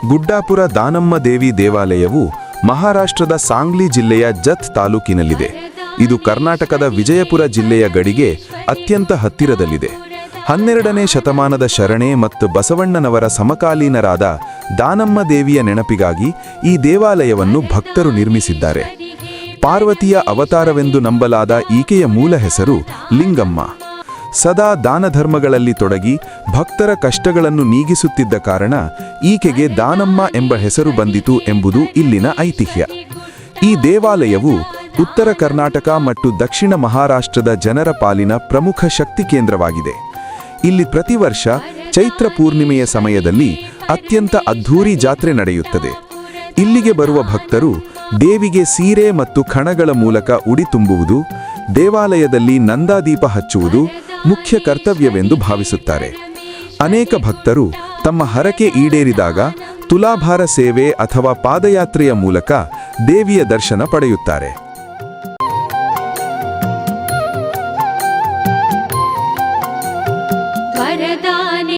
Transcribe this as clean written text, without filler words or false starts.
ಗುಡ್ಡಾಪುರ ದಾನಮ್ಮ ದೇವಿ ದೇವಾಲಯವು ಮಹಾರಾಷ್ಟ್ರದ ಸಾಂಗ್ಲಿ ಜಿಲ್ಲೆಯ ಜತ್ ತಾಲೂಕಿನಲ್ಲಿದೆ. ಇದು ಕರ್ನಾಟಕದ ವಿಜಯಪುರ ಜಿಲ್ಲೆಯ ಗಡಿಗೆ ಅತ್ಯಂತ ಹತ್ತಿರದಲ್ಲಿದೆ. 12ನೇ ಶತಮಾನದ ಶರಣೆ ಮತ್ತು ಬಸವಣ್ಣನವರ ಸಮಕಾಲೀನರಾದ ದಾನಮ್ಮ ದೇವಿಯ ನೆನಪಿಗಾಗಿ ಈ ದೇವಾಲಯವನ್ನು ಭಕ್ತರು ನಿರ್ಮಿಸಿದ್ದಾರೆ. ಪಾರ್ವತಿಯ ಅವತಾರವೆಂದು ನಂಬಲಾದ ಈಕೆಯ ಮೂಲ ಹೆಸರು ಲಿಂಗಮ್ಮ. ಸದಾ ದಾನಧರ್ಮಗಳಲ್ಲಿ ತೊಡಗಿ ಭಕ್ತರ ಕಷ್ಟಗಳನ್ನು ನೀಗಿಸುತ್ತಿದ್ದ ಕಾರಣ ಈಕೆಗೆ ದಾನಮ್ಮ ಎಂಬ ಹೆಸರು ಬಂದಿತು ಎಂಬುದು ಇಲ್ಲಿನ ಐತಿಹ್ಯ. ಈ ದೇವಾಲಯವು ಉತ್ತರ ಕರ್ನಾಟಕ ಮತ್ತು ದಕ್ಷಿಣ ಮಹಾರಾಷ್ಟ್ರದ ಜನರ ಪಾಲಿನ ಪ್ರಮುಖ ಶಕ್ತಿ ಕೇಂದ್ರವಾಗಿದೆ. ಇಲ್ಲಿ ಪ್ರತಿ ವರ್ಷ ಚೈತ್ರ ಪೂರ್ಣಿಮೆಯ ಸಮಯದಲ್ಲಿ ಅತ್ಯಂತ ಅದ್ಧೂರಿ ಜಾತ್ರೆ ನಡೆಯುತ್ತದೆ. ಇಲ್ಲಿಗೆ ಬರುವ ಭಕ್ತರು ದೇವಿಗೆ ಸೀರೆ ಮತ್ತು ಖಣಗಳ ಮೂಲಕ ಉಡಿ ತುಂಬುವುದು, ದೇವಾಲಯದಲ್ಲಿ ನಂದಾದೀಪ ಹಚ್ಚುವುದು ಮುಖ್ಯ ಕರ್ತವ್ಯವೆಂದು ಭಾವಿಸುತ್ತಾರೆ. ಅನೇಕ ಭಕ್ತರು ತಮ್ಮ ಹರಕೆ ಈಡೇರಿದಾಗ ತುಲಾಭಾರ ಸೇವೆ ಅಥವಾ ಪಾದಯಾತ್ರೆಯ ಮೂಲಕ ದೇವಿಯ ದರ್ಶನ ಪಡೆಯುತ್ತಾರೆ. ವರದಾನೆ